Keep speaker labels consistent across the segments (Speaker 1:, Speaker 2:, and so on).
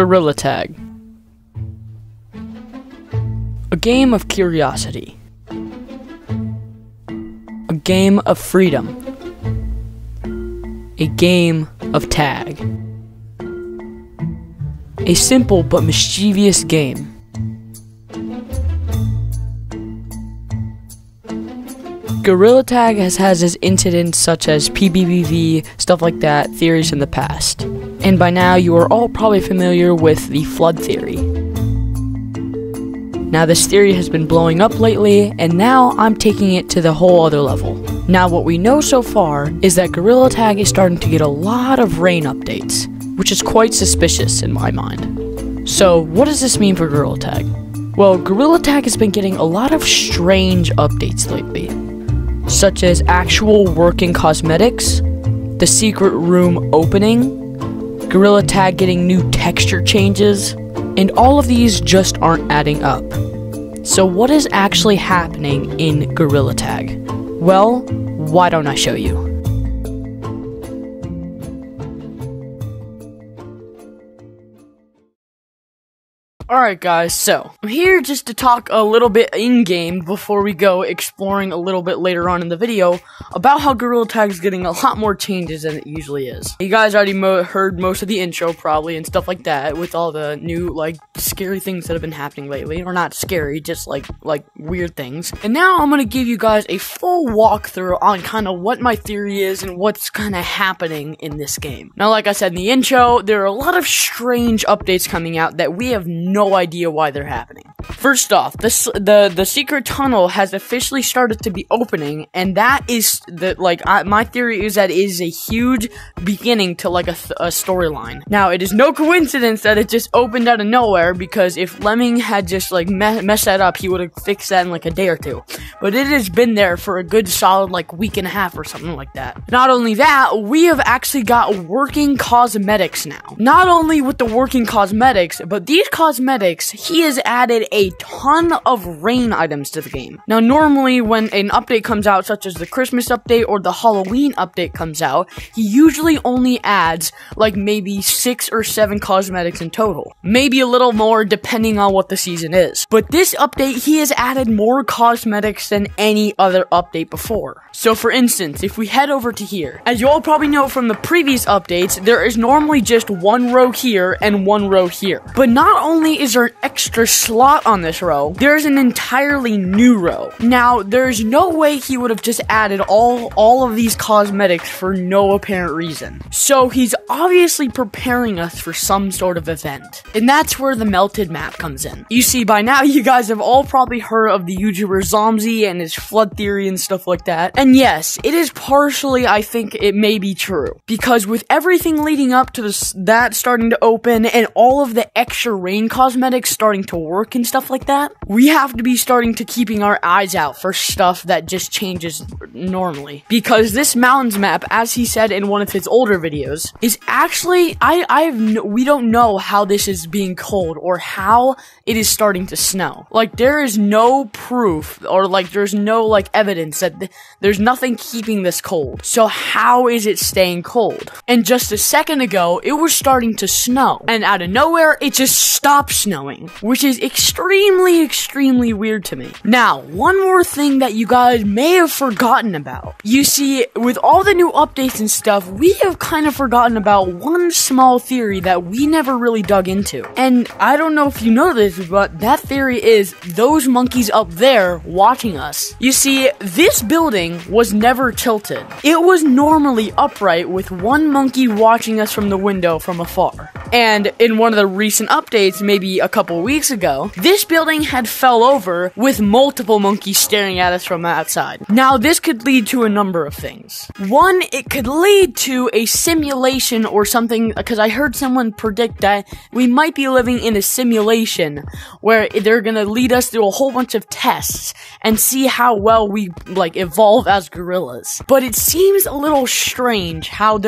Speaker 1: Gorilla Tag. A game of curiosity. A game of freedom. A game of tag. A simple but mischievous game. Gorilla Tag has had its incidents such as PBBV, stuff like that, theories in the past. And by now you are all probably familiar with the flood theory. Now this theory has been blowing up lately, and now I'm taking it to the whole other level. Now what we know so far is that Gorilla Tag is starting to get a lot of rain updates, which is quite suspicious in my mind. So what does this mean for Gorilla Tag? Well, Gorilla Tag has been getting a lot of strange updates lately, such as actual working cosmetics, the secret room opening, Gorilla Tag getting new texture changes, and all of these just aren't adding up. So what is actually happening in Gorilla Tag? Well, why don't I show you? Alright guys, so I'm here just to talk a little bit in-game before we go exploring a little bit later on in the video about how Gorilla Tag is getting a lot more changes than it usually is. You guys already heard most of the intro probably and stuff like that with all the new like scary things that have been happening lately, or not scary, just like weird things. And now I'm gonna give you guys a full walkthrough on kind of what my theory is and what's kind of happening in this game. Now like I said in the intro, there are a lot of strange updates coming out that we have no idea why they're happening. First off, the secret tunnel has officially started to be opening, and that is my theory is that it is a huge beginning to like a storyline. Now it is no coincidence that it just opened out of nowhere, because if Lemming had just like messed that up, he would have fixed that in like a day or two. But it has been there for a good solid like week and a half or something like that. Not only that, we have actually got working cosmetics now. Not only with the working cosmetics, but these cosmetics, he has added a ton of rain items to the game. Now, normally when an update comes out, such as the Christmas update or the Halloween update comes out, he usually only adds like maybe 6 or 7 cosmetics in total. Maybe a little more depending on what the season is. But this update, he has added more cosmetics than any other update before. So for instance, if we head over to here, as you all probably know from the previous updates, there is normally just one row here and one row here. But not only is there an extra slot on this row, there's an entirely new row. Now, there's no way he would have just added all of these cosmetics for no apparent reason. So he's obviously preparing us for some sort of event. And that's where the melted map comes in. You see, by now you guys have all probably heard of the YouTuber Zomzies and his flood theory and stuff like that. And yes, it is partially, I think it may be true. Because with everything leading up to that starting to open and all of the extra rain cosmetics starting to work and stuff like that, we have to be starting to keeping our eyes out for stuff that just changes normally. Because this mountains map, as he said in one of his older videos, is actually, we don't know how this is being cold or how it is starting to snow. Like, there is no proof or like there's no like evidence that there's nothing keeping this cold. So how is it staying cold? And just a second ago, it was starting to snow, and out of nowhere, it just stopped snowing, which is extremely weird to me. Now, one more thing that you guys may have forgotten about. You see, with all the new updates and stuff, we have kind of forgotten about one small theory that we never really dug into. And I don't know if you know this, but that theory is those monkeys up there watching us. You see, this building was never tilted. It was normally upright with one monkey watching us from the window from afar. And in one of the recent updates, maybe a couple weeks ago, this building had fell over with multiple monkeys staring at us from outside. Now, this could lead to a number of things. One, it could lead to a simulation or something, because I heard someone predict that we might be living in a simulation where they're gonna lead us through a whole bunch of tests and see how well we, like, evolve as gorillas. But it seems a little strange how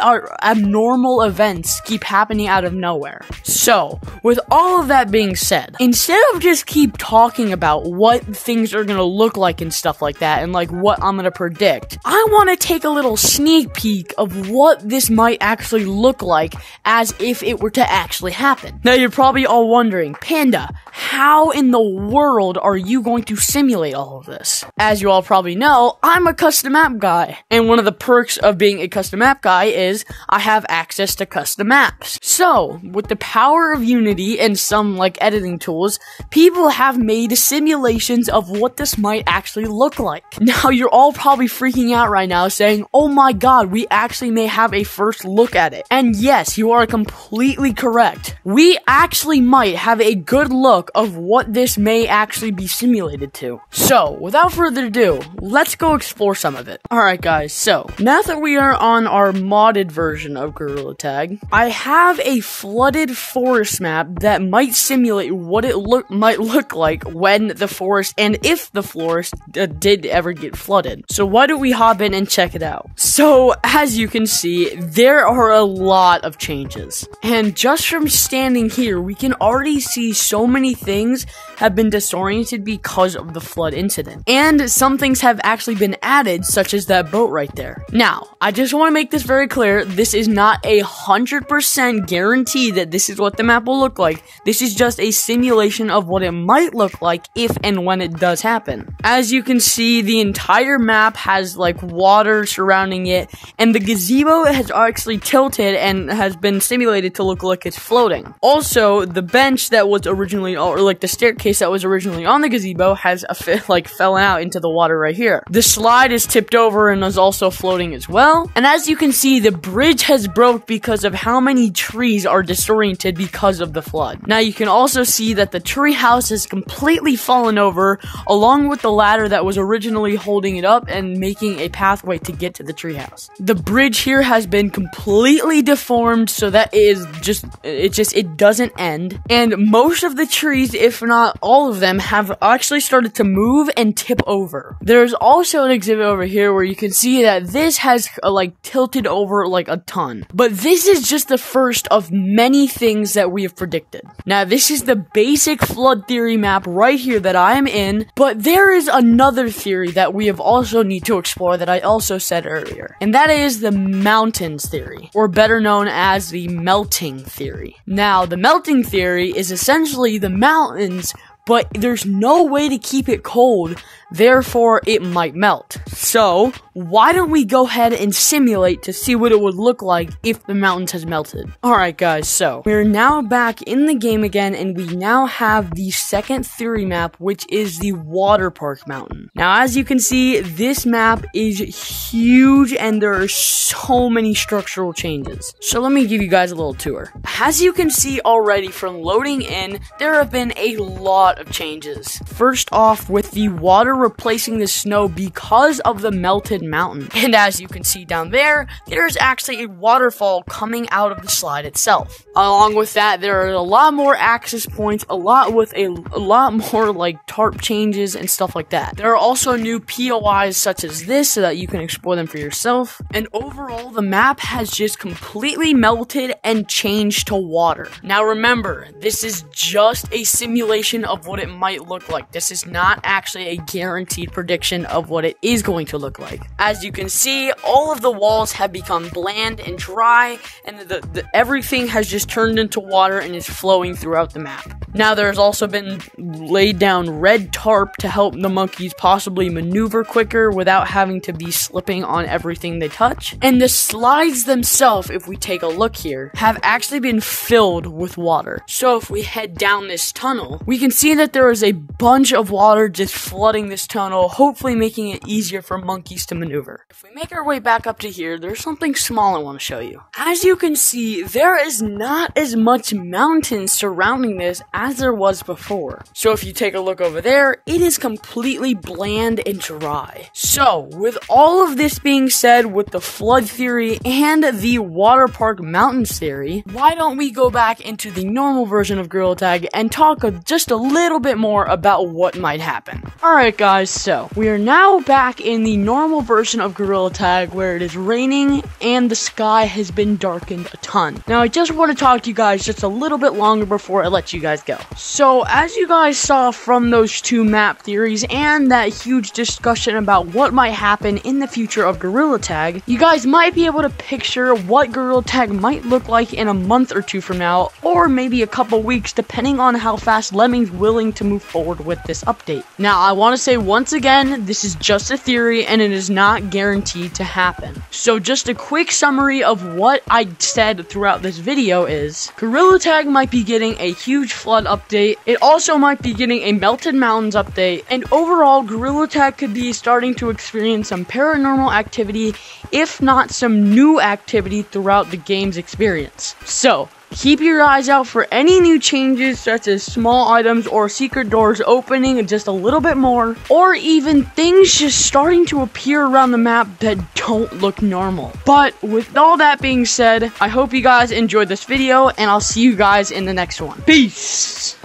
Speaker 1: our abnormal events keep happening out of nowhere. So, with all of that being said, instead of just keep talking about what things are gonna look like and stuff like that, and like what I'm gonna predict, I want to take a little sneak peek of what this might actually look like as if it were to actually happen. Now you're probably all wondering, Panda, how in the world are you going to simulate all of this? As you all probably know, I'm a custom app guy, and one of the perks of being a custom app guy is I have access to custom apps. So, with the power of Unity and some like editing tools, people have made simulations of what this might actually look like. Now you're all probably freaking out right now saying, oh my god, we actually may have a first look at it. And yes, you are completely correct. We actually might have a good look of what this may actually be simulated to. So, without further ado, let's go explore some of it. Alright guys, so, now that we are on our modded version of Gorilla Tag, I have a flooded forest map that might simulate what it might look like when the forest, and if the forest did ever get flooded. So why don't we hop in and check it out? So, as you can see, there are a lot of changes. And just from standing here, we can already see so many things have been disoriented because of the flood incident. And some things have actually been added, such as that boat right there. Now, I just want to make this very clear, this is not 100% guarantee that this is what the map will look like. This is just a simulation of what it might look like if and when it does happen. As you can see, the entire map has like water surrounding it, and the gazebo has actually tilted and has been simulated to look like it's floating. Also, the bench that was originally, or like the staircase that was originally on the gazebo has fell out into the water right here. The slide is tipped over and is also floating as well. And as you can see, the bridge has broke because of how many trees are disoriented because of the flood. Now you can also see that the tree house has completely fallen over, along with the ladder that was originally holding it up and making a pathway to get to the tree house. The bridge here has been completely deformed so that it doesn't end. And most of the trees, if not all of them, have actually started to move and tip over. There's also an exhibit over here where you can see that this has tilted over like a ton. But this is just the first of many things that we have predicted. Now this is the basic flood theory map right here that I am in, but there is another theory that we have also need to explore that I also said earlier, and that is the mountains theory, or better known as the melting theory. Now the melting theory is essentially the mountains, but there's no way to keep it cold, therefore it might melt. So, why don't we go ahead and simulate to see what it would look like if the mountains has melted. Alright guys, so, we're now back in the game again, and we now have the second theory map, which is the water park mountain. Now, as you can see, this map is huge, and there are so many structural changes. So let me give you guys a little tour. As you can see already from loading in, there have been a lot of changes. First off, with the water replacing the snow because of the melted mountain. And as you can see down there, there's actually a waterfall coming out of the slide itself. Along with that, there are a lot more access points, a lot more like tarp changes and stuff like that. There are also new POIs such as this so that you can explore them for yourself. And overall, the map has just completely melted and changed to water. Now remember, this is just a simulation of what it might look like. This is not actually a guaranteed prediction of what it is going to look like. As you can see, all of the walls have become bland and dry, and everything has just turned into water and is flowing throughout the map. Now there's also been laid down red tarp to help the monkeys possibly maneuver quicker without having to be slipping on everything they touch. And the slides themselves, if we take a look here, have actually been filled with water. So if we head down this tunnel, we can see that there is a bunch of water just flooding this tunnel, hopefully making it easier for monkeys to maneuver. If we make our way back up to here, there's something small I want to show you. As you can see, there is not as much mountains surrounding this as there was before. So if you take a look over there, it is completely bland and dry. So, with all of this being said, with the flood theory and the water park mountains theory, why don't we go back into the normal version of Gorilla Tag and talk just a little bit more about what might happen. Alright guys, so we are now back in the normal version of Gorilla Tag where it is raining and the sky has been darkened a ton. Now I just want to talk to you guys just a little bit longer before I let you guys go. So as you guys saw from those two map theories and that huge discussion about what might happen in the future of Gorilla Tag, you guys might be able to picture what Gorilla Tag might look like in a month or two from now, or maybe a couple weeks depending on how fast Lemming's willing to move forward with this update. Now I want to say once again, this is just a theory and it is not guaranteed to happen. So just a quick summary of what I said throughout this video is, Gorilla Tag might be getting a huge flood update, it also might be getting a Melted Mountains update, and overall Gorilla Tag could be starting to experience some paranormal activity, if not some new activity throughout the game's experience. So, keep your eyes out for any new changes such as small items or secret doors opening just a little bit more, or even things just starting to appear around the map that don't look normal. But with all that being said, I hope you guys enjoyed this video and I'll see you guys in the next one. Peace!